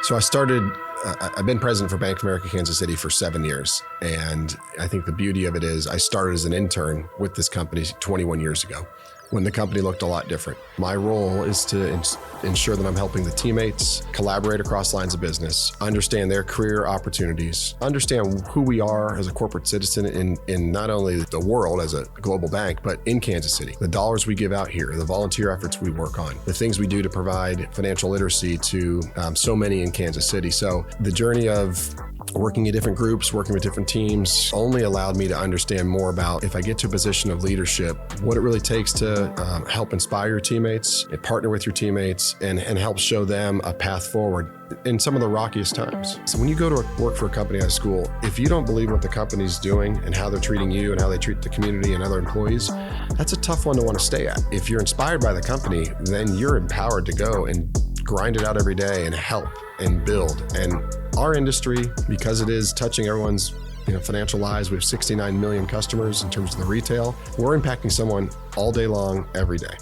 So I've been president for Bank of America Kansas City for 7 years. And I think the beauty of it is I started as an intern with this company 21 years ago when the company looked a lot different. My role is to ensure that I'm helping the teammates collaborate across lines of business, understand their career opportunities, understand who we are as a corporate citizen in not only the world as a global bank, but in Kansas City. The dollars we give out here, the volunteer efforts we work on, the things we do to provide financial literacy to so many in Kansas City. So the journey of working in different groups, working with different teams only allowed me to understand more about, if I get to a position of leadership, what it really takes to help inspire your teammates and partner with your teammates and help show them a path forward in some of the rockiest times. So when you go to work for a company out of school, if you don't believe what the company's doing and how they're treating you and how they treat the community and other employees, that's a tough one to want to stay at. If you're inspired by the company, then you're empowered to go and grind it out every day and help and build. And our industry, because it is touching everyone's financial lives, we have 69 million customers in terms of the retail. We're impacting someone all day long, every day.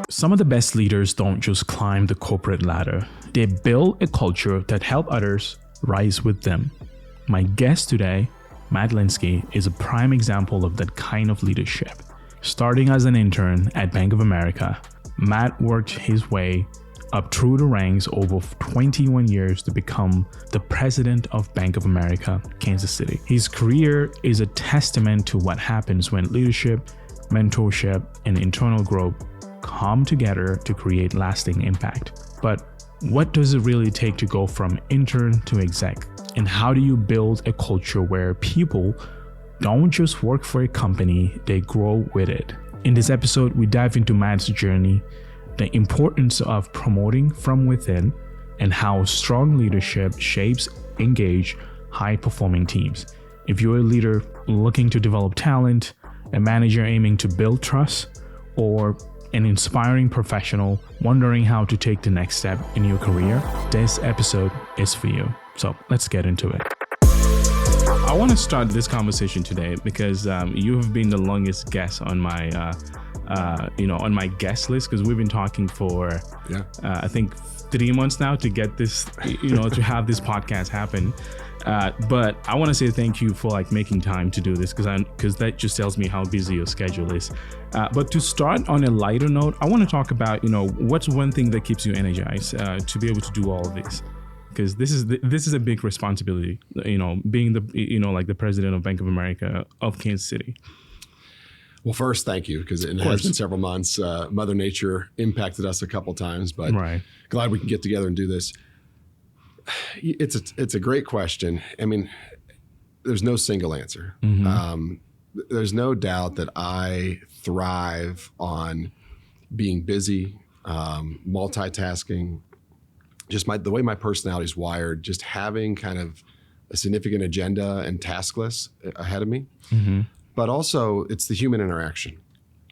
Some of the best leaders don't just climb the corporate ladder. They build a culture that helps others rise with them. My guest today, Matt Linski, is a prime example of that kind of leadership. Starting as an intern at Bank of America, Matt worked his way up through the ranks over 21 years to become the president of Bank of America, Kansas City. His career is a testament to what happens when leadership, mentorship, and internal growth come together to create lasting impact. But what does it really take to go from intern to exec? And how do you build a culture where people don't just work for a company, they grow with it? In this episode, we dive into Matt's journey, the importance of promoting from within, and how strong leadership shapes engage high-performing teams. If you're a leader looking to develop talent, a manager aiming to build trust, or an inspiring professional wondering how to take the next step in your career, this episode is for you. So let's get into it. I want to start this conversation today because you have been the longest guest on my on my guest list, because we've been talking for I think 3 months now to get this, to have this podcast happen. But I want to say thank you for making time to do this, because that just tells me how busy your schedule is. But to start on a lighter note, I want to talk about what's one thing that keeps you energized to be able to do all of this, because this is a big responsibility. Being the president of Bank of America of Kansas City. Well, first, thank you, because it has been several months. Mother Nature impacted us a couple times, but glad we can get together and do this. It's a great question. I mean, there's no single answer. Mm-hmm. There's no doubt that I thrive on being busy, multitasking, just the way my personality is wired, just having kind of a significant agenda and task list ahead of me. Mm-hmm. But also, it's the human interaction.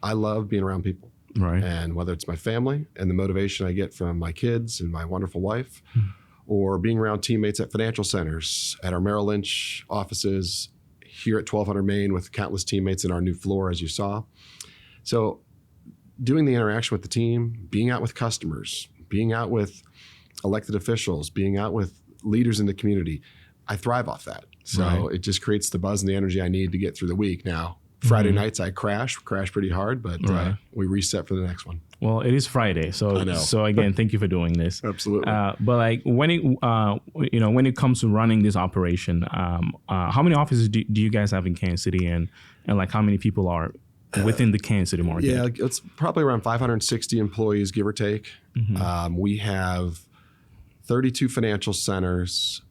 I love being around people. Right. And whether it's my family and the motivation I get from my kids and my wonderful wife, or being around teammates at financial centers, at our Merrill Lynch offices, here at 1200 Main with countless teammates in our new floor, as you saw. So doing the interaction with the team, being out with customers, being out with elected officials, being out with leaders in the community, I thrive off that. So it just creates the buzz and the energy I need to get through the week. Now, Friday nights I crash pretty hard, but we reset for the next one. Well, it is Friday, so again, thank you for doing this. Absolutely. But when it comes to running this operation, how many offices do you guys have in Kansas City, and how many people are within the Kansas City market? Yeah, it's probably around 560 employees, give or take. Mm-hmm. We have 32 financial centers.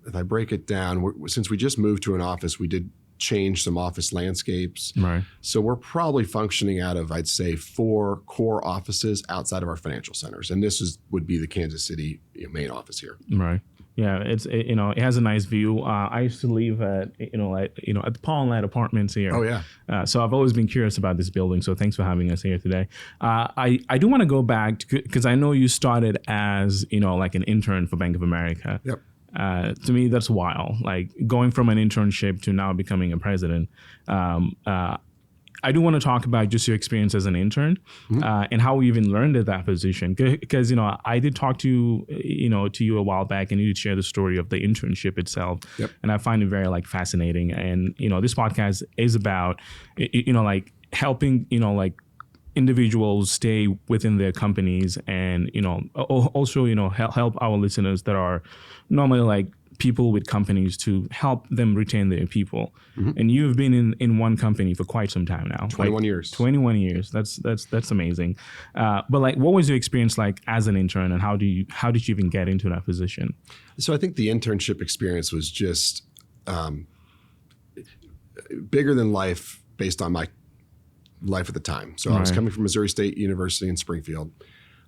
If I break it down, since we just moved to an office, we did change some office landscapes. Right. So we're probably functioning out of, I'd say, 4 core offices outside of our financial centers. And this would be the Kansas City main office here. Right. Yeah, it has a nice view. I used to live at at the Paul and Lad Apartments here. Oh yeah. So I've always been curious about this building. So thanks for having us here today. I do want to go back because I know you started as an intern for Bank of America. Yep. To me, that's wild. Going from an internship to now becoming a president. I do want to talk about just your experience as an intern and how you even learned at that position. Because, I did talk to you a while back, and you did share the story of the internship itself. Yep. And I find it very fascinating. And, this podcast is about, helping, individuals stay within their companies and, also, help our listeners that are normally people with companies to help them retain their people. And you've been in one company for quite some time now. 21 years. 21 years. That's amazing. But what was your experience like as an intern, and how did you even get into that position? So I think the internship experience was just bigger than life based on my life at the time. So I was coming from Missouri State University in Springfield.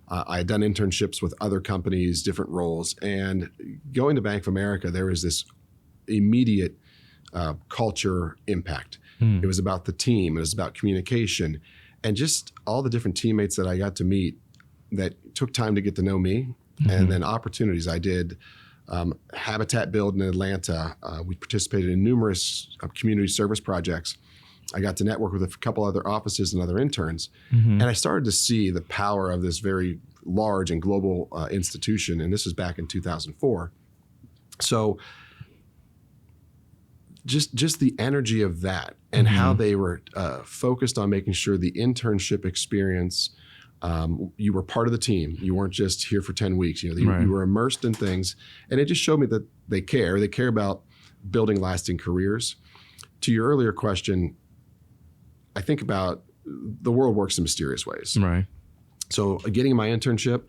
I had done internships with other companies, different roles, and going to Bank of America, there was this immediate culture impact. It was about the team, it was about communication, and just all the different teammates that I got to meet that took time to get to know me, and then opportunities. I did habitat build in Atlanta. We participated in numerous community service projects. I got to network with a couple other offices and other interns, and I started to see the power of this very large and global institution, and this was back in 2004. So just the energy of that and how they were focused on making sure the internship experience, you were part of the team. You weren't just here for 10 weeks. You were immersed in things, and it just showed me that they care. They care about building lasting careers. To your earlier question, I think about the world works in mysterious ways. Right. So getting my internship,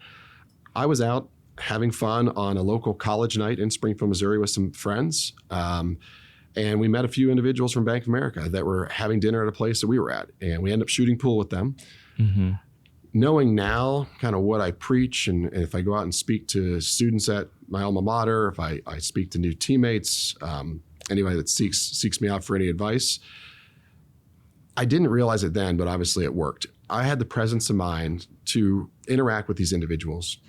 I was out having fun on a local college night in Springfield, Missouri with some friends. And we met a few individuals from Bank of America that were having dinner at a place that we were at. And we ended up shooting pool with them. Knowing now kind of what I preach, and if I go out and speak to students at my alma mater, if I speak to new teammates, anybody that seeks me out for any advice, I didn't realize it then, but obviously it worked. I had the presence of mind to interact with these individuals,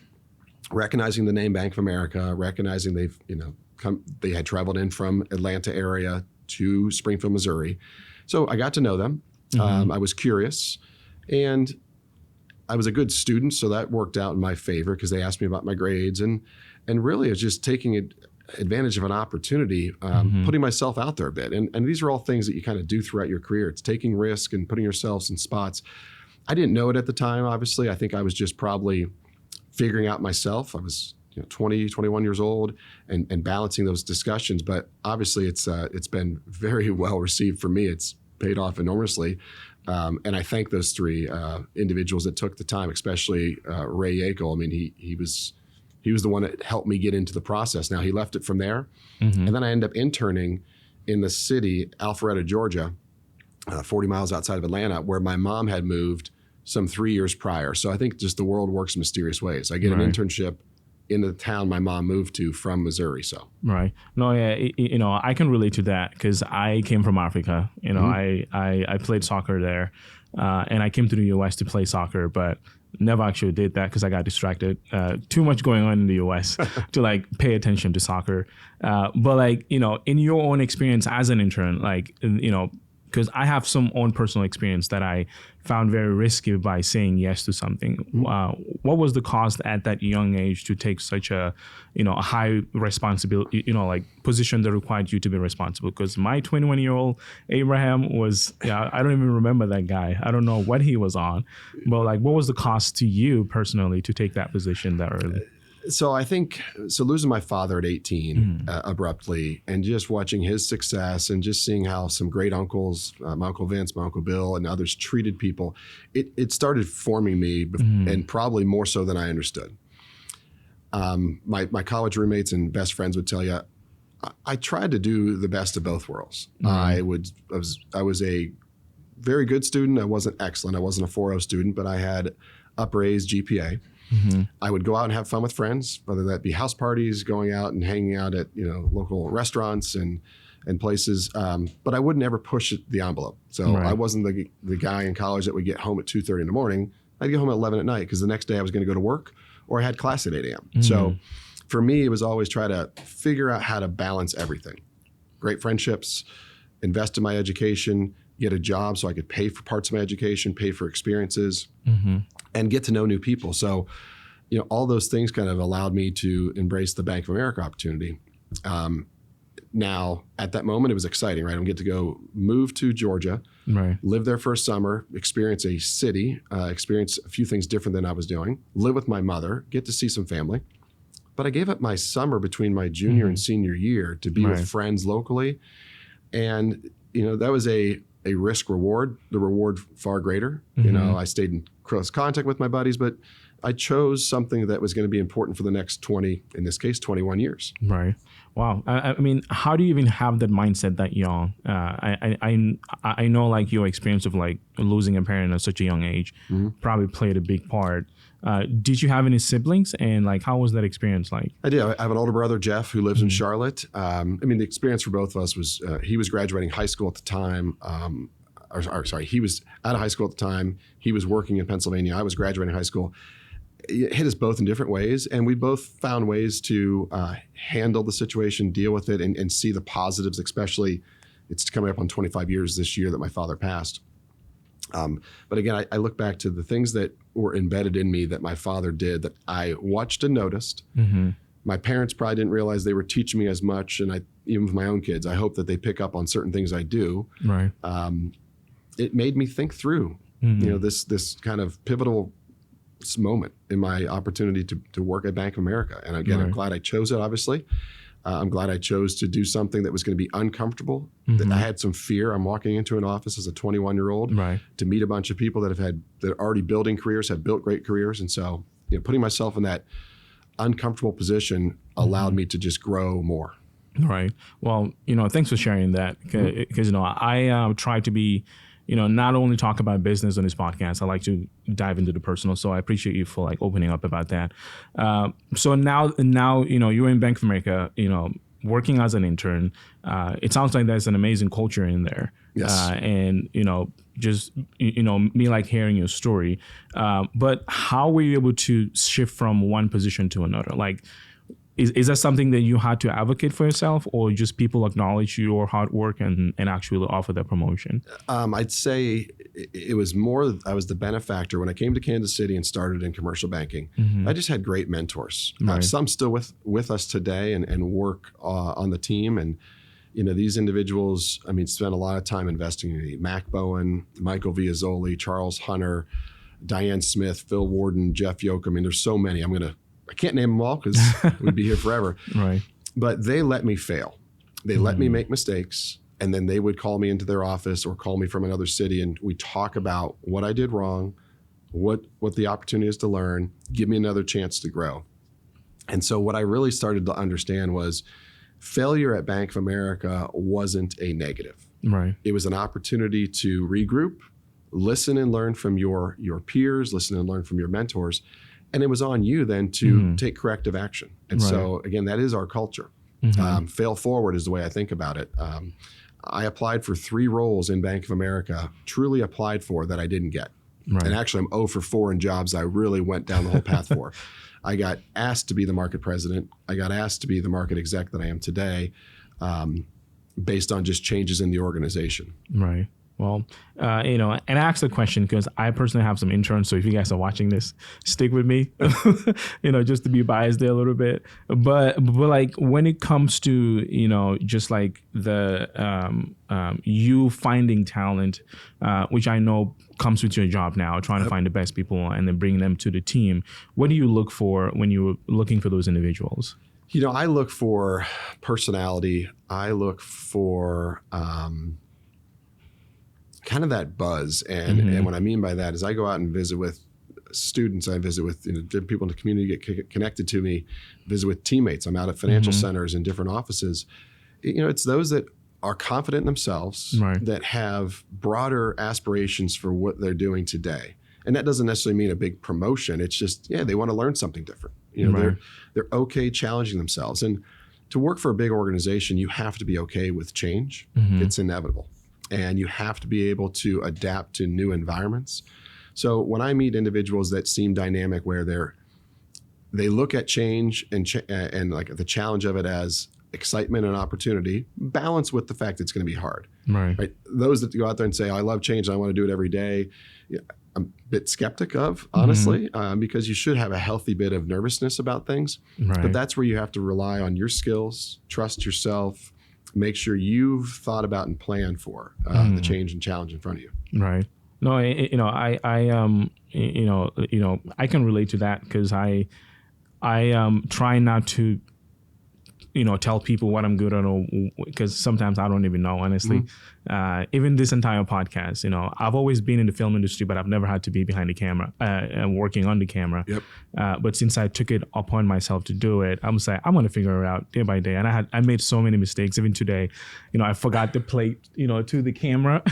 recognizing the name Bank of America, recognizing they had traveled in from Atlanta area to Springfield, Missouri. So I got to know them. I was curious, and I was a good student, so that worked out in my favor because they asked me about my grades, and really it was just taking advantage of an opportunity, putting myself out there a bit. And these are all things that you kind of do throughout your career. It's taking risk and putting yourselves in spots. I didn't know it at the time, obviously. I think I was just probably figuring out myself. I was 20, 21 years old and balancing those discussions. But obviously it's been very well received for me. It's paid off enormously. And I thank those three individuals that took the time, especially Ray Yackel. I mean, he was the one that helped me get into the process. Now he left it from there. And then I ended up interning in the city, Alpharetta, Georgia, 40 miles outside of Atlanta, where my mom had moved some 3 years prior. So I think just the world works in mysterious ways. I get an internship in the town my mom moved to from Missouri. So right. No, yeah, I can relate to that because I came from Africa. I played soccer there, and I came to the U.S. to play soccer, but never actually did that because I got distracted. Too much going on in the U.S. to pay attention to soccer. But in your own experience as an intern, because I have some own personal experience that I found very risky by saying yes to something. What was the cost at that young age to take such a high responsibility, position that required you to be responsible? Because my 21-year-old Abraham was, I don't even remember that guy. I don't know what he was on, but what was the cost to you personally to take that position that early? So I think, losing my father at 18 abruptly, and just watching his success and just seeing how some great uncles, my Uncle Vince, my Uncle Bill, and others treated people, it started forming me, and probably more so than I understood. My college roommates and best friends would tell you, I tried to do the best of both worlds. I was a very good student. I wasn't excellent. I wasn't a 4.0 student, but I had upper A's GPA. I would go out and have fun with friends, whether that be house parties, going out and hanging out at local restaurants and places. But I would never push the envelope. So I wasn't the guy in college that would get home at 2:30 in the morning. I'd get home at 11 at night because the next day I was going to go to work or I had class at 8 a.m. So for me, it was always try to figure out how to balance everything. Great friendships, invest in my education, get a job so I could pay for parts of my education, pay for experiences, and get to know new people. So, all those things kind of allowed me to embrace the Bank of America opportunity. Now, at that moment, it was exciting, right? I'm get to go move to Georgia, Right. live there for a summer, experience a city, experience a few things different than I was doing, live with my mother, get to see some family. But I gave up my summer between my junior and senior year to be Right. with friends locally. And, that was a risk reward, the reward far greater. I stayed in close contact with my buddies, but I chose something that was going to be important for the next 20, in this case, 21 years. Right. Wow. I mean, how do you even have that mindset that young? I know like your experience of like losing a parent at such a young age probably played a big part. Did you have any siblings, and like how was that experience like? I did. I have an older brother, Jeff, who lives in Charlotte. The experience for both of us was he was graduating high school at the time. He was out of high school at the time. He was working in Pennsylvania. I was graduating high school. It hit us both in different ways, and we both found ways to handle the situation, deal with it, and see the positives, especially it's coming up on 25 years this year that my father passed. But again, I look back to the things that were embedded in me that my father did that I watched and noticed. My parents probably didn't realize they were teaching me as much, and even with my own kids, I hope that they pick up on certain things I do. Right. It made me think through, this kind of pivotal moment in my opportunity to work at Bank of America. And again, I'm glad I chose it, obviously. I'm glad I chose to do something that was going to be uncomfortable, that I had some fear. I'm walking into an office as a 21-year-old to meet a bunch of people that are already building careers, have built great careers. And so, putting myself in that uncomfortable position allowed me to just grow more. Right. Well, thanks for sharing that, because, I try to be, not only talk about business on this podcast, I like to dive into the personal. So I appreciate you for like opening up about that. So now, you're in Bank of America, working as an intern. It sounds like there's an amazing culture in there. Yes. And, just, me like hearing your story. But how were you able to shift from one position to another? Like, is that something that you had to advocate for yourself, or just people acknowledge your hard work and actually offer that promotion? I'd say it was more, I was the benefactor. When I came to Kansas City and started in commercial banking, I just had great mentors. Right. Some still with us today and work on the team. And, these individuals, spent a lot of time investing in me. Mac Bowen, Michael Viazzoli, Charles Hunter, Diane Smith, Phil Warden, Jeff Yoke. There's so many. I can't name them all because we'd be here forever. Right. But they let me fail. They let me make mistakes, and then they would call me into their office or call me from another city, and we talk about what I did wrong, what the opportunity is to learn, give me another chance to grow. And so what I really started to understand was failure at Bank of America wasn't a negative. Right. It was an opportunity to regroup, listen and learn from your peers, listen and learn from your mentors. And it was on you then to take corrective action. And so, again, that is our culture. Fail forward is the way I think about it. I applied for 3 roles in Bank of America, truly applied for, that I didn't get. Right. And actually, I'm 0 for 4 in jobs I really went down the whole path for. I got asked to be the market president. I got asked to be the market exec that I am today, based on just changes in the organization. Right. Well, and I asked the question because I personally have some interns. So if you guys are watching this, stick with me, just to be biased there a little bit. But like when it comes to, just like the you finding talent, which I know comes with your job now, trying to find the best people and then bring them to the team. What do you look for when you're looking for those individuals? I look for personality. I look for kind of that buzz. And what I mean by that is I go out and visit with students. I visit with different people in the community, get connected to me, visit with teammates. I'm out at financial centers in different offices. It's those that are confident in themselves, that have broader aspirations for what they're doing today. And that doesn't necessarily mean a big promotion. It's just, they want to learn something different. They're okay challenging themselves. And to work for a big organization, you have to be okay with change. It's inevitable. And you have to be able to adapt to new environments. So when I meet individuals that seem dynamic, where they look at change and like the challenge of it as excitement and opportunity, balanced with the fact it's going to be hard. Right. Those that go out there and say, "Oh, I love change and I want to do it every day," I'm a bit skeptic of, honestly, because you should have a healthy bit of nervousness about things. Right. But that's where you have to rely on your skills, trust yourself, make sure you've thought about and planned for the change and challenge in front of you. Right. No, I can relate to that because I try not to, tell people what I'm good at, because sometimes I don't even know, honestly. Even this entire podcast, I've always been in the film industry, but I've never had to be behind the camera and working on the camera. Yep. But since I took it upon myself to do it, I'm going to figure it out day by day. And I made so many mistakes. Even today, I forgot the plate, to the camera.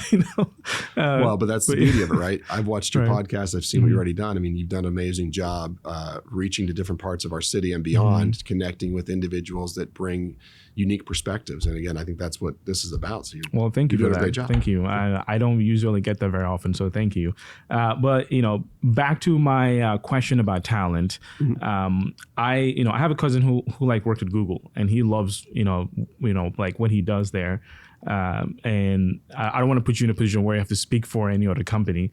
Well, but that's the beauty of it, right? I've watched your podcast. I've seen what you've already done. I mean, you've done an amazing job reaching to different parts of our city and beyond, connecting with individuals that bring unique perspectives. And again, I think that's what this is about. So well, thank you for that. A great job. Thank you. I don't usually get that very often, so thank you. But back to my question about talent. I have a cousin who like worked at Google, and he loves like what he does there. And I don't want to put you in a position where you have to speak for any other company.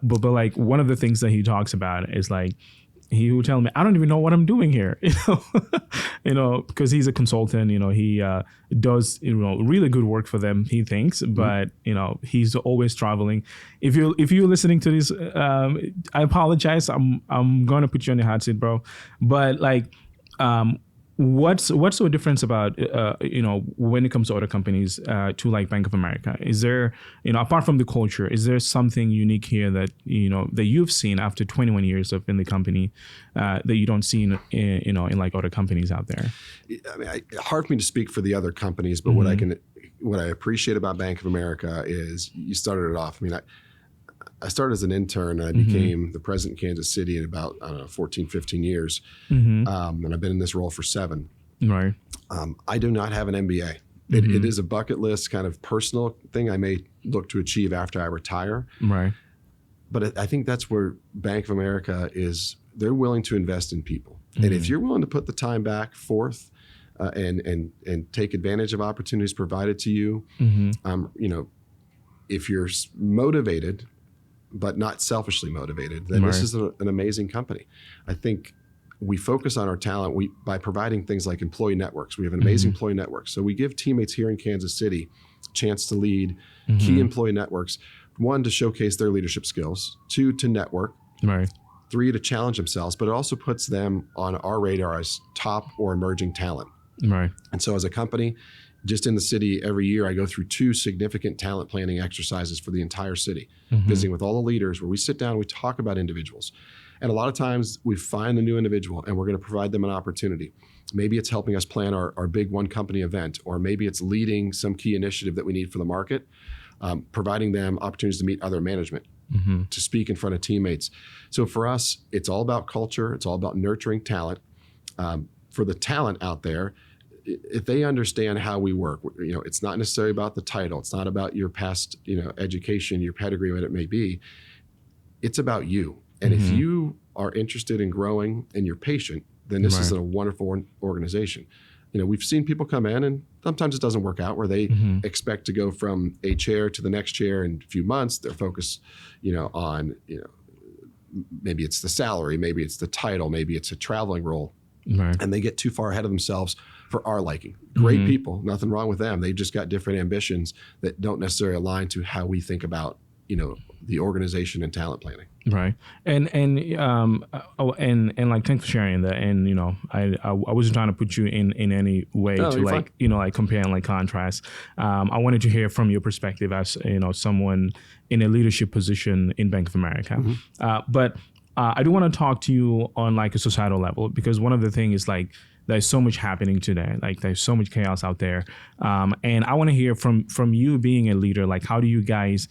But like one of the things that he talks about is like, he would tell me, I don't even know what I'm doing here, because he's a consultant, he does, really good work for them, he thinks, but, he's always traveling. If you're listening to this, I apologize. I'm going to put you on the hot seat, bro. But like, what's the difference about, when it comes to other companies, to like Bank of America? Is there, apart from the culture, is there something unique here that, that you've seen after 21 years of in the company, that you don't see in like other companies out there? I mean, hard for me to speak for the other companies, but what I appreciate about Bank of America is you started it off. I mean, I started as an intern and I became the president in Kansas City in about, 14, 15 years. And I've been in this role for 7. Right. I do not have an MBA. It is a bucket list kind of personal thing I may look to achieve after I retire. Right. But I think that's where Bank of America is. They're willing to invest in people. And if you're willing to put the time back forth and take advantage of opportunities provided to you, if you're motivated, but not selfishly motivated, then this is an amazing company. I think we focus on our talent by providing things like employee networks. We have an amazing employee network. So we give teammates here in Kansas City a chance to lead key employee networks. 1, to showcase their leadership skills. 2, to network. Right. 3, to challenge themselves, but it also puts them on our radar as top or emerging talent. Right. And so as a company, just in the city every year, I go through 2 significant talent planning exercises for the entire city, visiting with all the leaders where we sit down, we talk about individuals. And a lot of times we find a new individual and we're going to provide them an opportunity. Maybe it's helping us plan our big one company event, or maybe it's leading some key initiative that we need for the market, providing them opportunities to meet other management, to speak in front of teammates. So for us, it's all about culture. It's all about nurturing talent. For the talent out there, if they understand how we work, it's not necessarily about the title. It's not about your past, education, your pedigree, what it may be. It's about you. And if you are interested in growing and you're patient, then this is a wonderful organization. We've seen people come in and sometimes it doesn't work out where they expect to go from a chair to the next chair in a few months. They're focused, on, maybe it's the salary, maybe it's the title, maybe it's a traveling role. Right. And they get too far ahead of themselves for our liking. Great people, nothing wrong with them. They've just got different ambitions that don't necessarily align to how we think about, the organization and talent planning. Right. And like, thanks for sharing that. And, I wasn't trying to put you in any way to like, fine. Like compare and like contrast. I wanted to hear from your perspective as, someone in a leadership position in Bank of America. But I do want to talk to you on like a societal level, because one of the things is like, there's so much happening today. Like there's so much chaos out there. And I want to hear from you being a leader, like how do you guys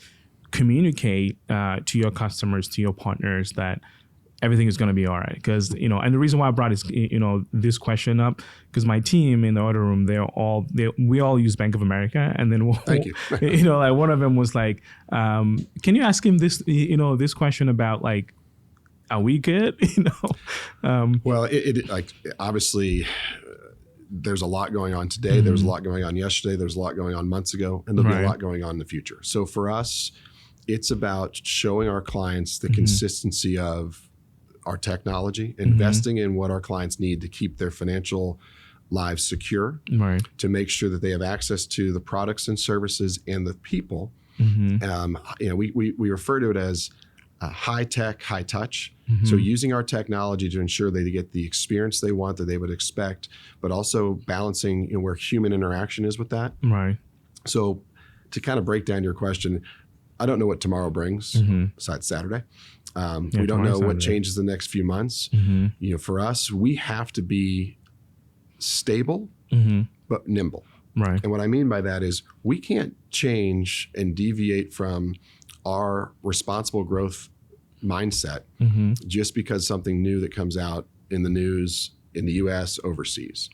communicate to your customers, to your partners that everything is going to be all right? Because, and the reason why I brought this question up, because my team in the other room, we all use Bank of America. And then, thank you. Like one of them was like, can you ask him this, this question about like, are we good? Well, it like obviously there's a lot going on today. There was a lot going on yesterday. There's a lot going on months ago, and there'll be a lot going on in the future. So for us, it's about showing our clients the consistency of our technology, investing in what our clients need to keep their financial lives secure, to make sure that they have access to the products and services and the people. We refer to it as high tech, high touch. So using our technology to ensure they get the experience they want, that they would expect, but also balancing where human interaction is with that. So to kind of break down your question, I don't know what tomorrow brings besides Saturday. We don't know what changes the next few months. For us, we have to be stable, but nimble. And what I mean by that is we can't change and deviate from our responsible growth mindset just because something new that comes out in the news in the US overseas.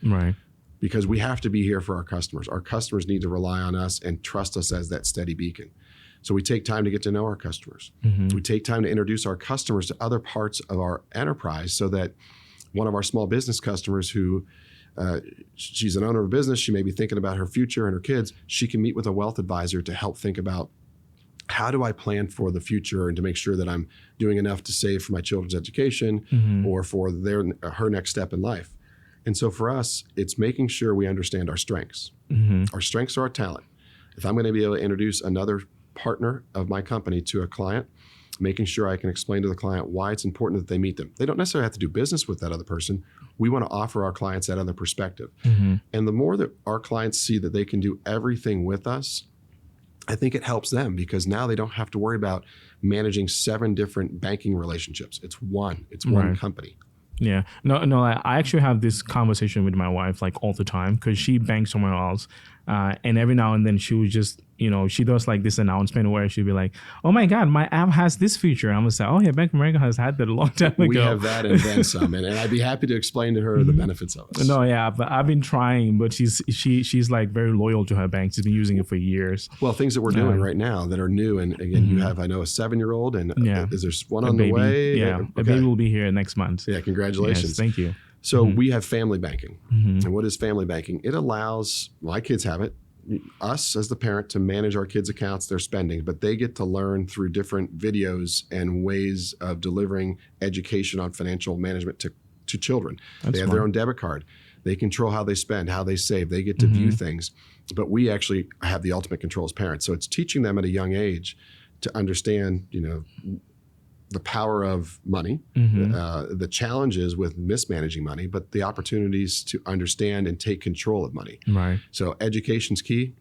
Because we have to be here for our customers. Our customers need to rely on us and trust us as that steady beacon. So we take time to get to know our customers. We take time to introduce our customers to other parts of our enterprise so that one of our small business customers who she's an owner of a business, she may be thinking about her future and her kids, she can meet with a wealth advisor to help think about how do I plan for the future and to make sure that I'm doing enough to save for my children's education or for her next step in life. And so for us, it's making sure we understand our strengths. Our strengths are our talent. If I'm going to be able to introduce another partner of my company to a client, making sure I can explain to the client why it's important that they meet them. They don't necessarily have to do business with that other person. We want to offer our clients that other perspective. And the more that our clients see that they can do everything with us, I think it helps them because now they don't have to worry about managing 7 different banking relationships. It's one company. Yeah. No, I actually have this conversation with my wife like all the time because she banks somewhere else. And every now and then she would just, she does like this announcement where she'd be like, oh my God, my app has this feature. I'm going to say, oh yeah, Bank of America has had that a long time ago. We have that and then some. And I'd be happy to explain to her the benefits of it. No, yeah, but I've been trying, but she's like very loyal to her bank. She's been using it for years. Well, things that we're doing right now that are new. And again, you have, I know, a 7-year-old and is there one on the way? Yeah, a baby will be here next month. Yeah, congratulations. Yes, thank you. So we have family banking. And what is family banking? It allows, my kids have it, us as the parent to manage our kids' accounts, their spending, but they get to learn through different videos and ways of delivering education on financial management to children. They have their own debit card. They control how they spend, how they save. They get to view things. But we actually have the ultimate control as parents. So it's teaching them at a young age to understand, the power of money, the challenges with mismanaging money, but the opportunities to understand and take control of money. So education's key.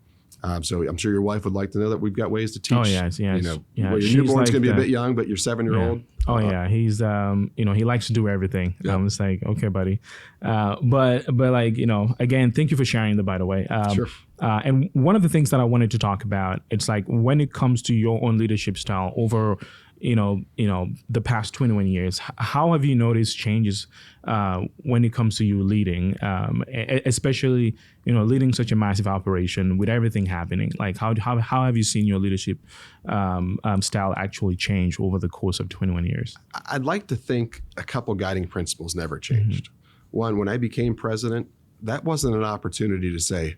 So I'm sure your wife would like to know that we've got ways to teach. Oh yes. Your newborn's going to be a bit young, but your 7-year-old. Oh yeah, he's he likes to do everything. I'm just like, okay, buddy. But like again, thank you for sharing that. By the way, sure. And one of the things that I wanted to talk about, it's like when it comes to your own leadership style over the past 21 years, how have you noticed changes when it comes to you leading, especially leading such a massive operation with everything happening? Like how have you seen your leadership style actually change over the course of 21 years? I'd like to think a couple guiding principles never changed. One, when I became president, that wasn't an opportunity to say,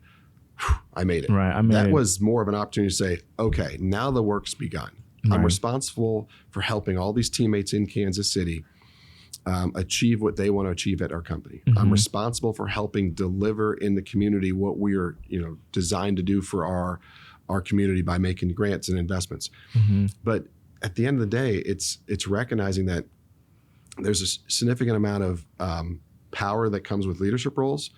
I made it. Right, that was more of an opportunity to say, okay, now the work's begun. I'm responsible for helping all these teammates in Kansas City achieve what they want to achieve at our company. I'm responsible for helping deliver in the community what we are, designed to do for our community by making grants and investments. But at the end of the day, it's recognizing that there's a significant amount of power that comes with leadership roles.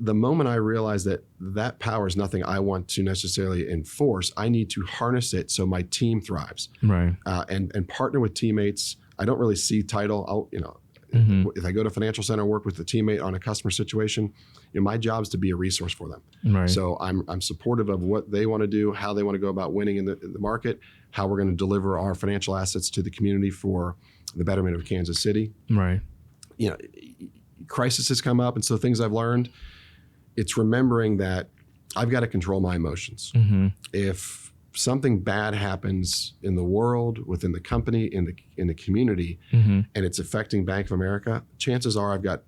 The moment I realize that power is nothing I want to necessarily enforce, I need to harness it so my team thrives. And partner with teammates. I don't really see title. If I go to Financial Center and work with a teammate on a customer situation, my job is to be a resource for them. So I'm supportive of what they want to do, how they want to go about winning in the market, how we're going to deliver our financial assets to the community for the betterment of Kansas City. Crisis has come up, and so things I've learned. It's remembering that I've got to control my emotions. If something bad happens in the world, within the company, in the community, and it's affecting Bank of America, chances are I've got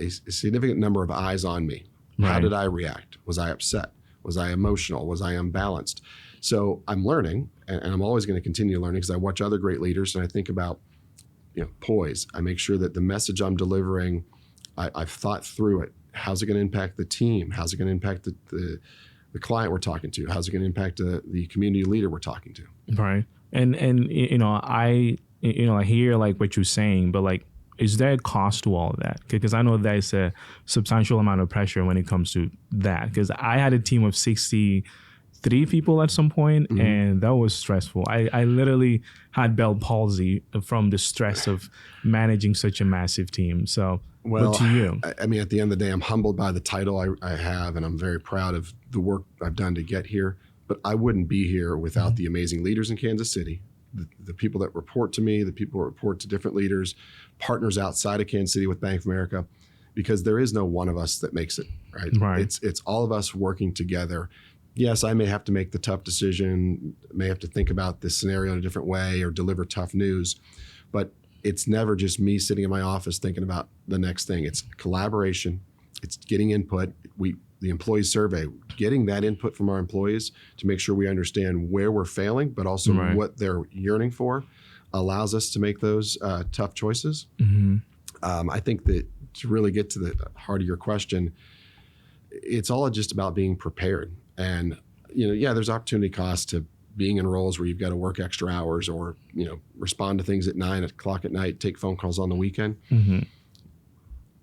a significant number of eyes on me. How did I react? Was I upset? Was I emotional? Was I unbalanced? So I'm learning, and I'm always going to continue learning because I watch other great leaders and I think about, poise. I make sure that the message I'm delivering, I've thought through it. How's it going to impact the team? How's it going to impact the client we're talking to? How's it going to impact the community leader we're talking to? Right. And I hear like what you're saying, but like, is there a cost to all of that? Because I know there's a substantial amount of pressure when it comes to that. Because I had a team of 63 people at some point, and that was stressful. I literally had Bell palsy from the stress of managing such a massive team. So, well, what to you? I mean, at the end of the day, I'm humbled by the title I have, and I'm very proud of the work I've done to get here. But I wouldn't be here without the amazing leaders in Kansas City, the people that report to me, the people who report to different leaders, partners outside of Kansas City with Bank of America, because there is no one of us that makes it, right? It's all of us working together. Yes, I may have to make the tough decision, may have to think about this scenario in a different way or deliver tough news, but it's never just me sitting in my office thinking about the next thing. It's collaboration. It's getting input. The employee survey, getting that input from our employees to make sure we understand where we're failing, but also what they're yearning for, allows us to make those tough choices. I think that to really get to the heart of your question, it's all just about being prepared. And, there's opportunity cost to being in roles where you've got to work extra hours or, respond to things at 9 o'clock at night, take phone calls on the weekend.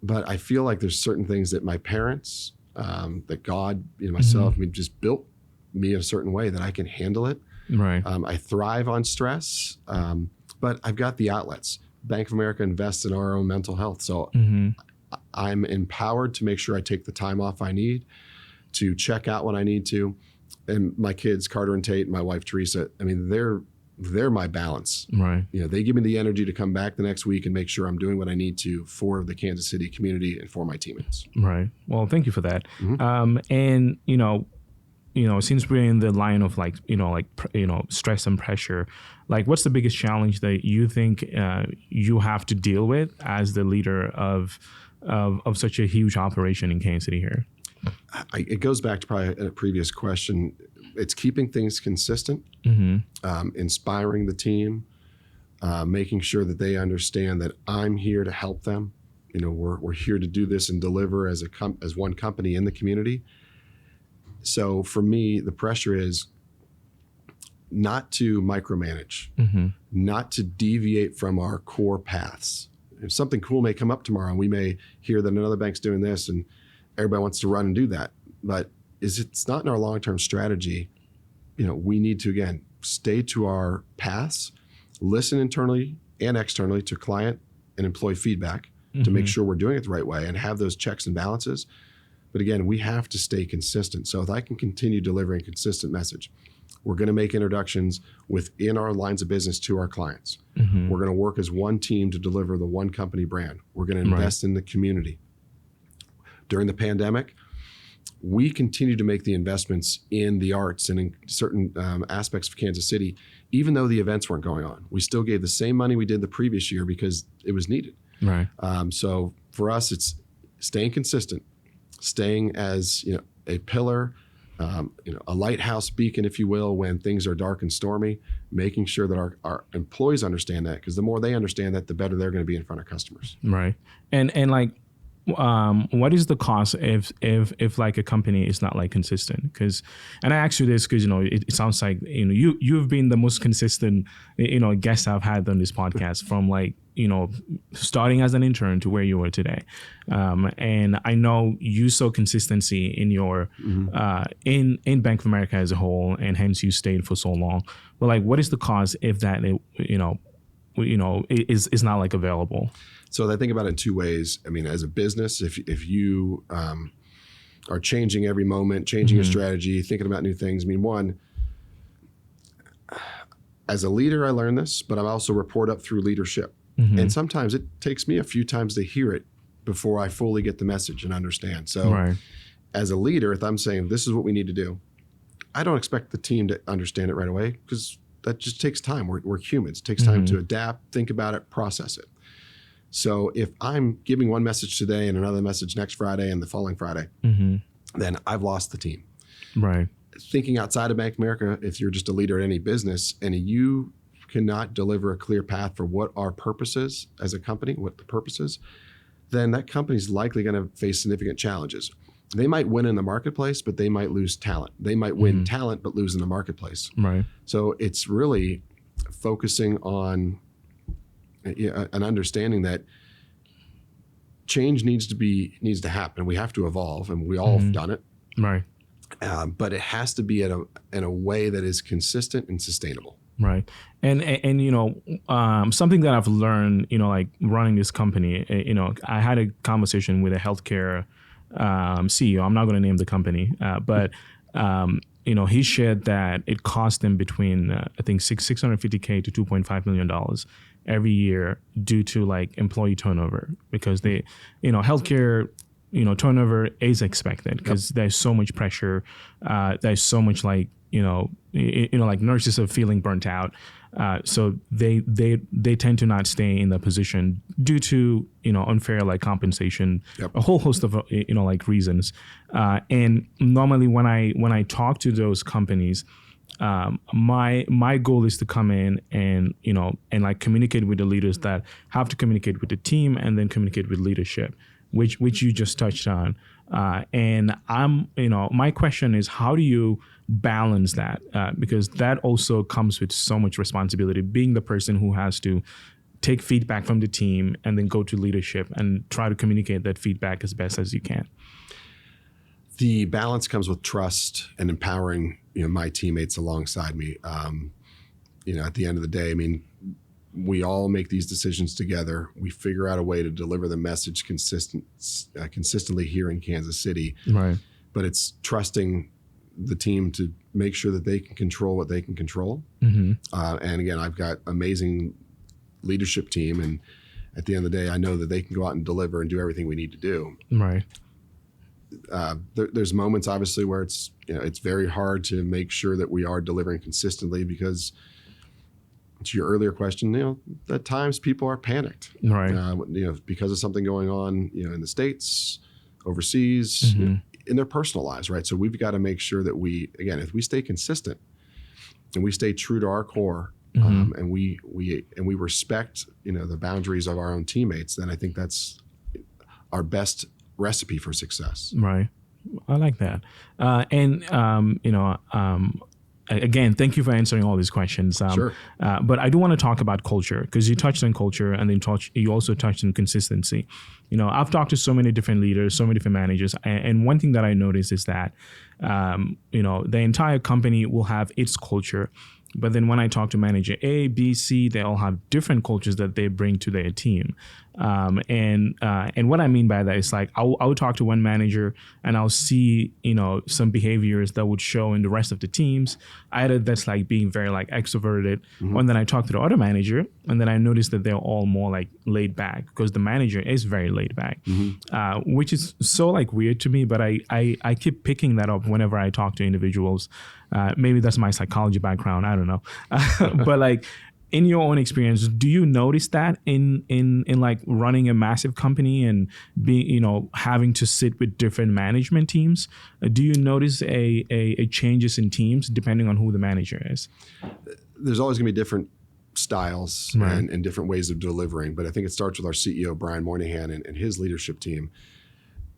But I feel like there's certain things that my parents, that God, myself, just built me in a certain way that I can handle it. Right. I thrive on stress, but I've got the outlets. Bank of America invests in our own mental health. So I'm empowered to make sure I take the time off I need, to check out when I need to. And my kids, Carter and Tate, and my wife, Teresa, they're my balance. Right. They give me the energy to come back the next week and make sure I'm doing what I need to for the Kansas City community and for my teammates. Right. Well, thank you for that. And since we're in the line of stress and pressure, like what's the biggest challenge that you think you have to deal with as the leader of such a huge operation in Kansas City here? It goes back to probably a previous question. It's keeping things consistent, inspiring the team, making sure that they understand that I'm here to help them. We're here to do this and deliver as one company in the community. So for me, the pressure is not to micromanage, not to deviate from our core paths. If something cool may come up tomorrow, and we may hear that another bank's doing this, and everybody wants to run and do that. But it's not in our long-term strategy. We need to, again, stay to our paths, listen internally and externally to client and employee feedback to make sure we're doing it the right way and have those checks and balances. But again, we have to stay consistent. So if I can continue delivering a consistent message, we're going to make introductions within our lines of business to our clients. We're going to work as one team to deliver the one company brand. We're going to invest in the community. During the pandemic, we continued to make the investments in the arts and in certain aspects of Kansas City, even though the events weren't going on. We still gave the same money we did the previous year because it was needed. Right. So for us, it's staying consistent, staying as a pillar, a lighthouse beacon, if you will, when things are dark and stormy, making sure that our employees understand that, because the more they understand that, the better they're going to be in front of customers. Right. And like, what is the cost if like a company is not like consistent? And I ask you this because it sounds like you've been the most consistent guest I've had on this podcast from starting as an intern to where you are today, and I know you saw consistency in your in Bank of America as a whole, and hence you stayed for so long. But like, what is the cost if that is not like available? So I think about it in two ways. I mean, as a business, if you are changing every moment, changing your strategy, thinking about new things. I mean, one, as a leader, I learned this, but I also report up through leadership. And sometimes it takes me a few times to hear it before I fully get the message and understand. So as a leader, if I'm saying this is what we need to do, I don't expect the team to understand it right away because that just takes time. We're humans. It takes time to adapt, think about it, process it. So if I'm giving one message today and another message next Friday and the following Friday, then I've lost the team. Right. Thinking outside of Bank of America, if you're just a leader in any business and you cannot deliver a clear path for what our purpose is as a company, what the purpose is, then that company's likely going to face significant challenges. They might win in the marketplace, but they might lose talent. They might win talent, but lose in the marketplace. Right. So it's really focusing on an understanding that change needs to happen. We have to evolve, and we all have done it. Right. But it has to be in a way that is consistent and sustainable. Right. And something that I've learned, like running this company, I had a conversation with a healthcare CEO. I'm not going to name the company, but he shared that it cost them between I think $650K to $2.5 million every year due to like employee turnover, because they, healthcare, turnover is expected because there's so much pressure. There's so much like, like nurses are feeling burnt out. So they tend to not stay in the position due to, unfair like compensation, a whole host of, like reasons. And normally when I talk to those companies, my goal is to come in and, and like communicate with the leaders that have to communicate with the team and then communicate with leadership, which you just touched on. And my question is, how do you balance that? Because that also comes with so much responsibility, being the person who has to take feedback from the team and then go to leadership and try to communicate that feedback as best as you can. The balance comes with trust and empowering, my teammates alongside me. At the end of the day, we all make these decisions together. We figure out a way to deliver the message consistently here in Kansas City. Right. But it's trusting the team to make sure that they can control what they can control. And again, I've got amazing leadership team, and at the end of the day, I know that they can go out and deliver and do everything we need to do. Right. There's moments, obviously, where it's very hard to make sure that we are delivering consistently because, to your earlier question, at times people are panicked, right? Because of something going on, in the States, overseas, in their personal lives, right? So we've got to make sure that if we stay consistent and we stay true to our core, and we respect, the boundaries of our own teammates, then I think that's our best recipe for success. Right. I like that. Again, thank you for answering all these questions. Sure. But I do want to talk about culture, because you touched on culture and then you also touched on consistency. I've talked to so many different leaders, so many different managers. And one thing that I noticed is that, the entire company will have its culture. But then when I talk to manager A, B, C, they all have different cultures that they bring to their team. And what I mean by that is like, I'll talk to one manager and I'll see, some behaviors that would show in the rest of the teams. Either that's like being very like extroverted, and then I talk to the other manager and then I notice that they're all more like laid back, because the manager is very laid back, which is so like weird to me, but I keep picking that up whenever I talk to individuals. Maybe that's my psychology background. I don't know. But like, in your own experience, do you notice that in like running a massive company and being, having to sit with different management teams? Do you notice a changes in teams depending on who the manager is? There's always going to be different styles and different ways of delivering, but I think it starts with our CEO, Brian Moynihan, and his leadership team.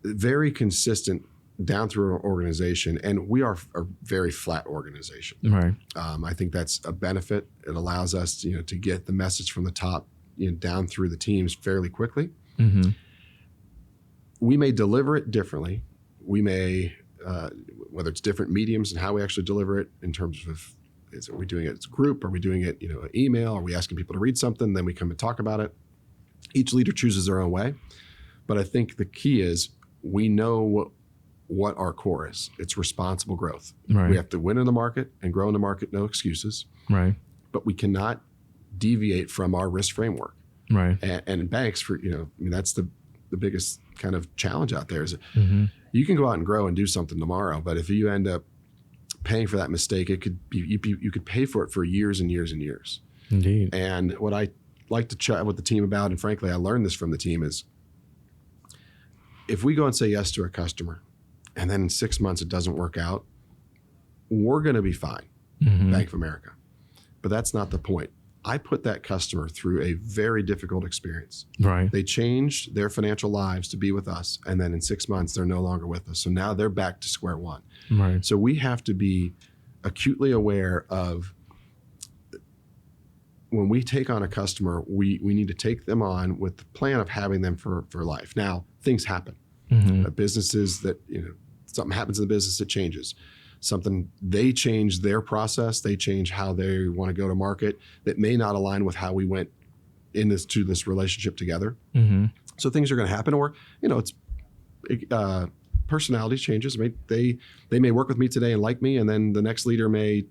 Very consistent down through our organization, and we are a very flat organization. Right. I think that's a benefit. It allows us, to get the message from the top, down through the teams fairly quickly. We may deliver it differently. We may, whether it's different mediums and how we actually deliver it in terms of, are we doing it as a group? Are we doing it, an email? Are we asking people to read something? Then we come and talk about it. Each leader chooses their own way. But I think the key is we know what our core is. It's responsible growth. Right. We have to win in the market and grow in the market, no excuses. Right. But we cannot deviate from our risk framework. Right. And in banks, that's the biggest kind of challenge out there is you can go out and grow and do something tomorrow, but if you end up paying for that mistake, it could be you could pay for it for years and years and years. Indeed. And what I like to chat with the team about, and frankly, I learned this from the team, is if we go and say yes to a customer and then in 6 months it doesn't work out, we're going to be fine, Bank of America. But that's not the point. I put that customer through a very difficult experience. Right. They changed their financial lives to be with us, and then in 6 months, they're no longer with us. So now they're back to square one. Right. So we have to be acutely aware of when we take on a customer, we need to take them on with the plan of having them for life. Now, things happen. Businesses that, something happens in the business, it changes. They change their process, they change how they want to go to market that may not align with how we went to this relationship together. So things are going to happen, or it's personality changes. They may work with me today and like me, and then the next leader may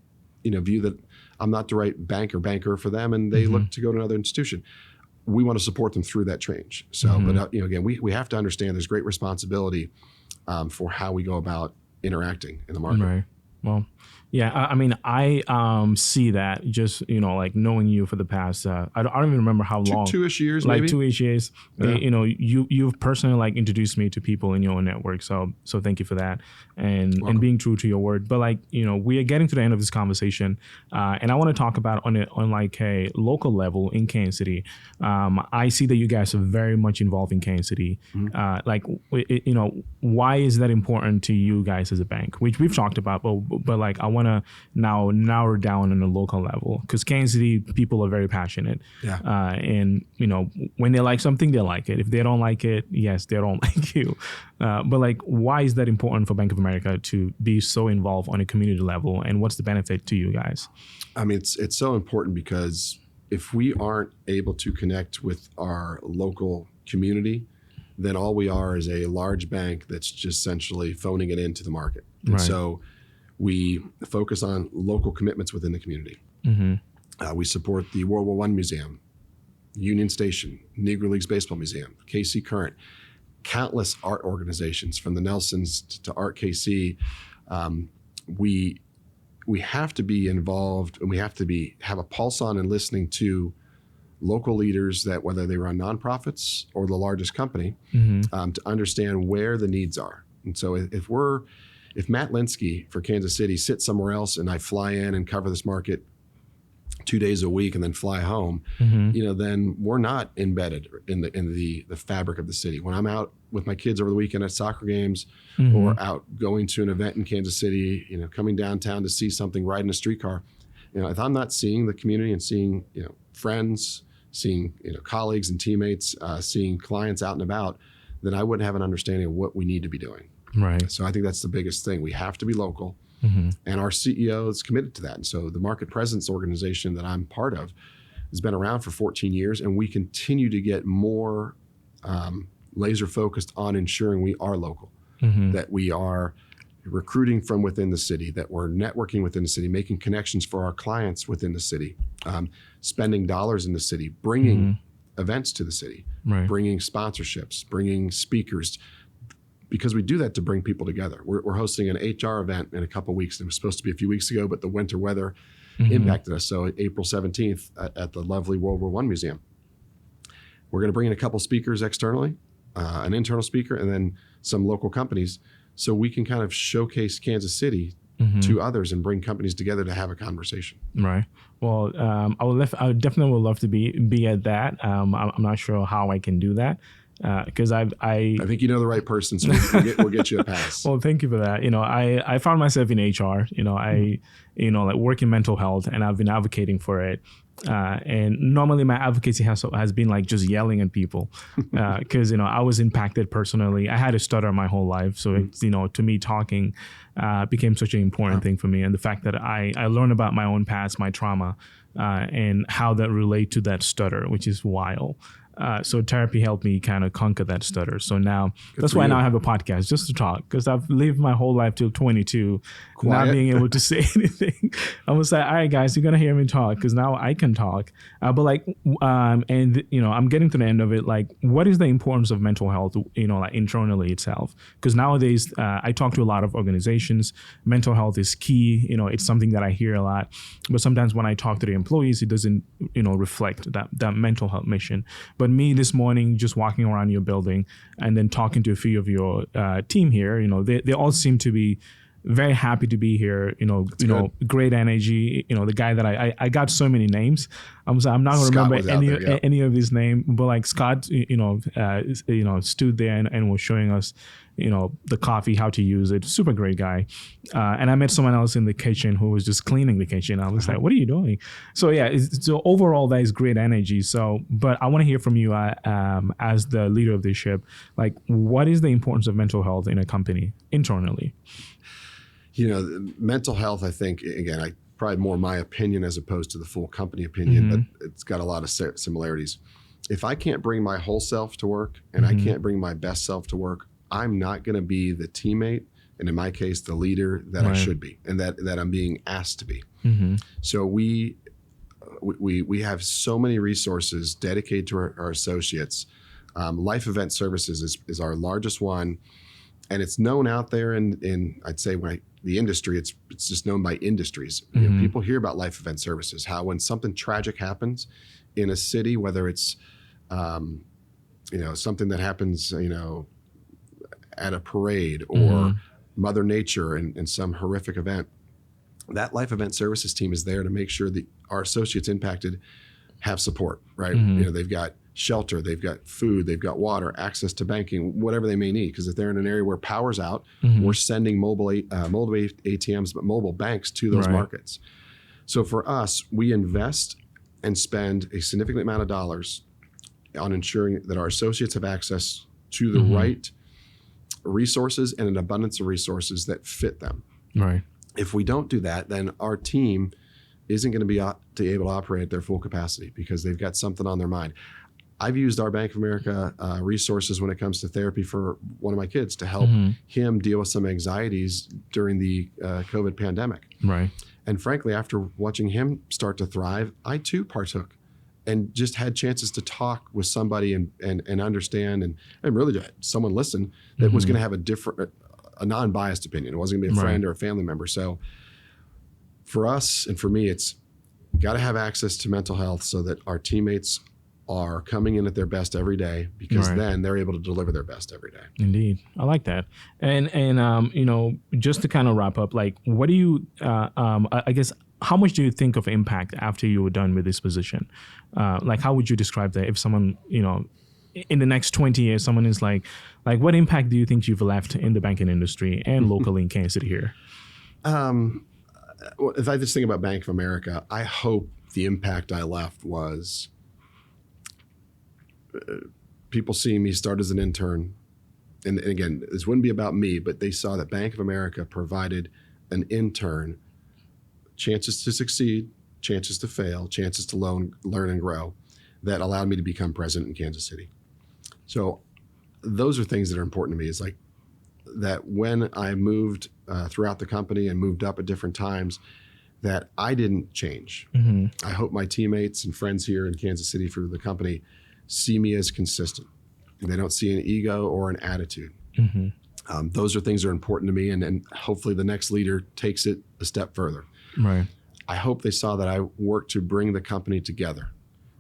view that I'm not the right banker for them, and they look to go to another institution. We want to support them through that change. So, but again, we have to understand there's great responsibility for how we go about interacting in the market. Right. Well, yeah, I mean, I see that just, like knowing you for the past, I don't even remember how long. Two-ish years, like maybe? 2-ish years. Yeah. You've personally like introduced me to people in your network. So thank you for that and being true to your word. But we are getting to the end of this conversation. And I want to talk about on like a local level in Kansas City. I see that you guys are very much involved in Kansas City. Why is that important to you guys as a bank? Which we've talked about, but like I want to now narrow down on a local level, because Kansas City people are very passionate. Yeah. And when they like something, they like it. If they don't like it, yes, they don't like you. But like, why is that important for Bank of America to be so involved on a community level, and what's the benefit to you guys? I mean, it's so important because if we aren't able to connect with our local community, then all we are is a large bank that's just essentially phoning it into the market. And Right. so we focus on local commitments within the community. We support the World War I Museum, Union Station, Negro Leagues Baseball Museum, KC Current, countless art organizations from the Nelsons to Art KC. We have to be involved, and we have to have a pulse on and listening to local leaders, that whether they run nonprofits or the largest company, to understand where the needs are. And so if Matt Linski for Kansas City sits somewhere else and I fly in and cover this market 2 days a week and then fly home, then we're not embedded in the fabric of the city. When I'm out with my kids over the weekend at soccer games, or out going to an event in Kansas City, coming downtown to see something, riding a streetcar, if I'm not seeing the community and seeing, friends, seeing, colleagues and teammates, seeing clients out and about, then I wouldn't have an understanding of what we need to be doing. Right. So I think that's the biggest thing. We have to be local, and our CEO is committed to that. And so the Market Presence organization that I'm part of has been around for 14 years, and we continue to get more laser focused on ensuring we are local, that we are recruiting from within the city, that we're networking within the city, making connections for our clients within the city, spending dollars in the city, bringing events to the city, bringing sponsorships, bringing speakers, because we do that to bring people together. We're hosting an HR event in a couple of weeks. It was supposed to be a few weeks ago, but the winter weather impacted us. So April 17th at the lovely World War I Museum, we're going to bring in a couple speakers externally, an internal speaker, and then some local companies, so we can kind of showcase Kansas City to others and bring companies together to have a conversation. Right. Well, I definitely would love to be at that. I'm not sure how I can do that. Because I think you know the right person, so we'll get you a pass. Well, thank you for that. I found myself in HR. I like work in mental health, and I've been advocating for it. And normally my advocacy has been like just yelling at people, because I was impacted personally. I had a stutter my whole life, so it's, to me talking became such an important thing for me. And the fact that I learned about my own past, my trauma, and how that relate to that stutter, which is wild. So therapy helped me kind of conquer that stutter. So now that's for why you. now I have a podcast just to talk, because I've lived my whole life till 22, Quiet. not being able to say anything. I was like, all right, guys, you're going to hear me talk because now I can talk. But like, and you know, I'm getting to the end of it. Like, what is the importance of mental health, you know, like internally itself? Because nowadays I talk to a lot of organizations. Mental health is key. You know, it's something that I hear a lot. But sometimes when I talk to the employees, it doesn't, you know, reflect that mental health mission. But me this morning, just walking around your building and then talking to a few of your team here, you know, they all seem to be very happy to be here. You know, great energy. You know, the guy that I got so many names. I'm not going to remember any of his name, but like Scott, stood there and was showing us, you know, the coffee, how to use it. Super great guy. And I met someone else in the kitchen who was just cleaning the kitchen. I was like, what are you doing? So yeah, so overall that is great energy. So, but I want to hear from you as the leader of this ship. Like, what is the importance of mental health in a company internally? You know, mental health, I think, again, probably more my opinion as opposed to the full company opinion, but it's got a lot of similarities. If I can't bring my whole self to work and I can't bring my best self to work, I'm not going to be the teammate, and in my case, the leader that I should be, and that I'm being asked to be. So we have so many resources dedicated to our associates. Life Event Services is our largest one, and it's known out there in I'd say the industry. It's just known by industries. You know, people hear about Life Event Services, how when something tragic happens in a city, whether it's something that happens, you know, at a parade or Mother Nature and some horrific event, that Life Event Services team is there to make sure that our associates impacted have support, right? You know, they've got shelter, they've got food, they've got water, access to banking, whatever they may need. Because if they're in an area where power's out, we're sending mobile ATMs, but mobile banks to those markets. So for us, we invest and spend a significant amount of dollars on ensuring that our associates have access to the right resources and an abundance of resources that fit them. Right. If we don't do that, then our team isn't going to be able to operate at their full capacity because they've got something on their mind. I've used our Bank of America resources when it comes to therapy for one of my kids to help him deal with some anxieties during the COVID pandemic. Right. And frankly, after watching him start to thrive, I too partook and just had chances to talk with somebody and understand and really to someone listen that was going to have a non-biased opinion. It wasn't going to be a friend or a family member. So for us and for me, it's got to have access to mental health so that our teammates are coming in at their best every day, because then they're able to deliver their best every day. Indeed. I like that. And you know, just to kind of wrap up, like, what do you, I guess, how much do you think of impact after you were done with this position? Like, how would you describe that if someone, you know, in the next 20 years, someone is like, what impact do you think you've left in the banking industry and locally in Kansas City here? Well, if I just think about Bank of America, I hope the impact I left was people seeing me start as an intern. And again, this wouldn't be about me, but they saw that Bank of America provided an intern chances to succeed, chances to fail, chances to learn and grow that allowed me to become president in Kansas City. So those are things that are important to me. It's like that when I moved throughout the company and moved up at different times, that I didn't change. I hope my teammates and friends here in Kansas City for the company see me as consistent. They don't see an ego or an attitude. Those are things that are important to me, and hopefully the next leader takes it a step further. Right. I hope they saw that I work to bring the company together,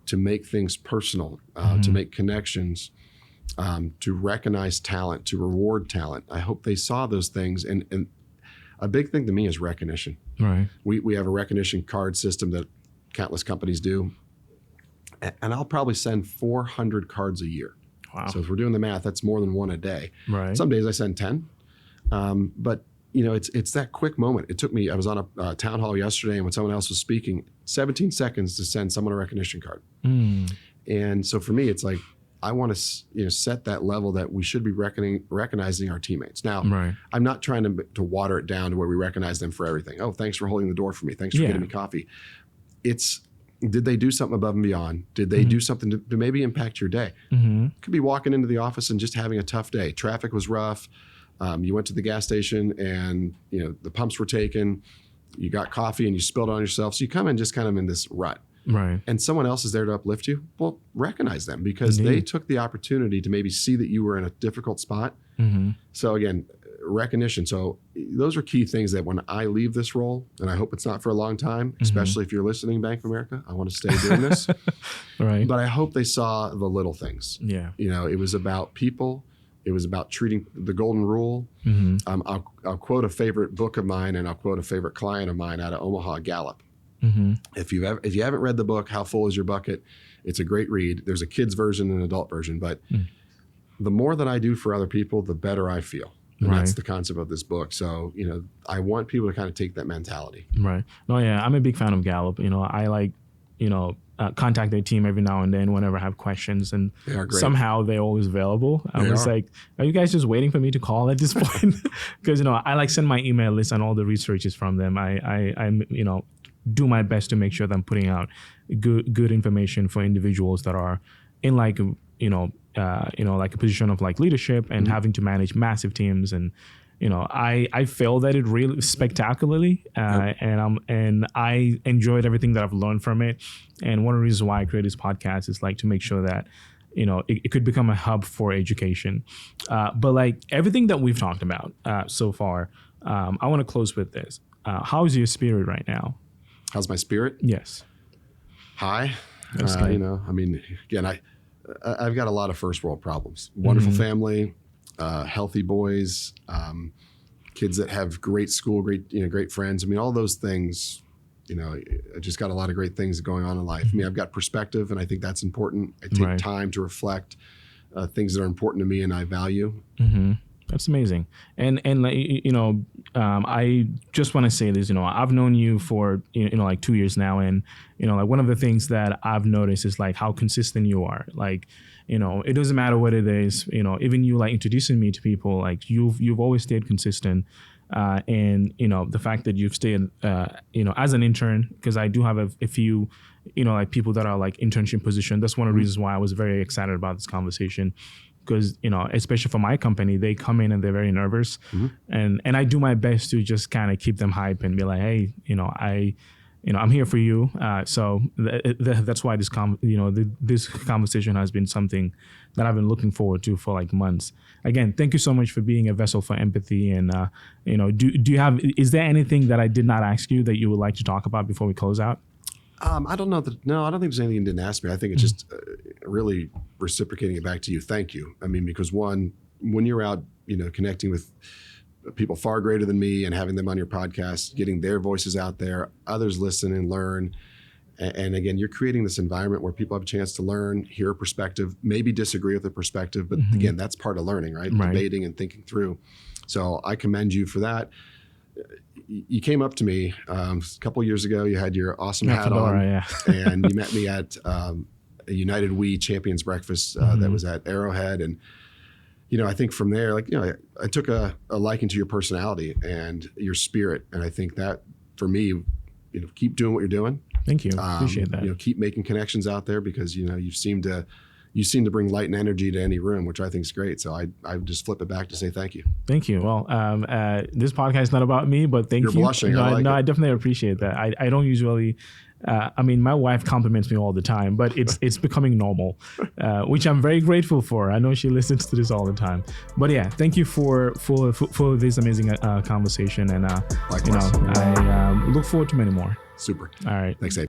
to make things personal, to make connections, to recognize talent, to reward talent. I hope they saw those things. And a big thing to me is recognition. Right. We have a recognition card system that countless companies do. And I'll probably send 400 cards a year. Wow. So if we're doing the math, that's more than one a day. Right. Some days I send 10. But you know, it's that quick moment. It took me, I was on a town hall yesterday, and when someone else was speaking, 17 seconds to send someone a recognition card. And so for me, it's like, I want to set that level that we should be recognizing our teammates. Now, I'm not trying to water it down to where we recognize them for everything. Oh, thanks for holding the door for me. Thanks for getting me coffee. It's Did they do something above and beyond? Did they do something to maybe impact your day? Could be walking into the office and just having a tough day. Traffic was rough. You went to the gas station and the pumps were taken. You got coffee and you spilled it on yourself. So you come in just kind of in this rut. Right. And someone else is there to uplift you. Well, recognize them because they took the opportunity to maybe see that you were in a difficult spot. So again, recognition. So those are key things that when I leave this role, and I hope it's not for a long time, especially if you're listening, Bank of America, I want to stay doing this. Right. But I hope they saw the little things. Yeah. It was about people. It was about treating the golden rule. I'll quote a favorite book of mine, and I'll quote a favorite client of mine out of Omaha, Gallup. If you haven't read the book, How Full Is Your Bucket? It's a great read. There's a kid's version and an adult version, but the more that I do for other people, the better I feel. And that's the concept of this book. So, I want people to kind of take that mentality. Right. No, yeah, I'm a big fan of Gallup. I like, contact their team every now and then whenever I have questions, and somehow they're always available. I was like, are you guys just waiting for me to call at this point? Because, I like send my email list and all the researches from them. I do my best to make sure that I'm putting out good information for individuals that are in like like a position of like leadership and having to manage massive teams. And I failed at it really spectacularly, and I enjoyed everything that I've learned from it. And one of the reasons why I created this podcast is like to make sure that it could become a hub for education. But like everything that we've talked about so far, I want to close with this. How is your spirit right now? How's my spirit? Yes. High. Again, I've got a lot of first world problems. Wonderful family, healthy boys, kids that have great school, great friends. All those things, I just got a lot of great things going on in life. I've got perspective, and I think that's important. I take time to reflect things that are important to me and I value. That's amazing. And I just want to say this, I've known you for, like 2 years now. And, like one of the things that I've noticed is like how consistent you are. Like, it doesn't matter what it is, even you like introducing me to people, like you've always stayed consistent. And, the fact that you've stayed, as an intern, because I do have a few, like people that are like internship position. That's one of the reasons why I was very excited about this conversation. Because, especially for my company, they come in and they're very nervous. And I do my best to just kind of keep them hype and be like, hey, I'm here for you. So that's why this conversation has been something that I've been looking forward to for like months. Again, thank you so much for being a vessel for empathy. And, is there anything that I did not ask you that you would like to talk about before we close out? I don't know no, I don't think there's anything you didn't ask me. I think it's just really reciprocating it back to you. Thank you. Because one, when you're out, connecting with people far greater than me and having them on your podcast, getting their voices out there, others listen and learn. And again, you're creating this environment where people have a chance to learn, hear a perspective, maybe disagree with the perspective, but again, that's part of learning, right? Debating and thinking through. So I commend you for that. You came up to me a couple of years ago. You had your awesome hat on, and you met me at a United We Champions Breakfast that was at Arrowhead. And I think from there, I took a liking to your personality and your spirit, and I think that for me, keep doing what you're doing. Thank you. Appreciate that. Keep making connections out there because you seem to bring light and energy to any room, which I think is great. So I just flip it back to say thank you. Thank you. Well, this podcast is not about me, but thank you. You're blushing. I definitely appreciate that. I don't usually, my wife compliments me all the time, but it's becoming normal, which I'm very grateful for. I know she listens to this all the time. But yeah, thank you for this amazing conversation. And, I look forward to many more. Super. All right. Thanks, Abe.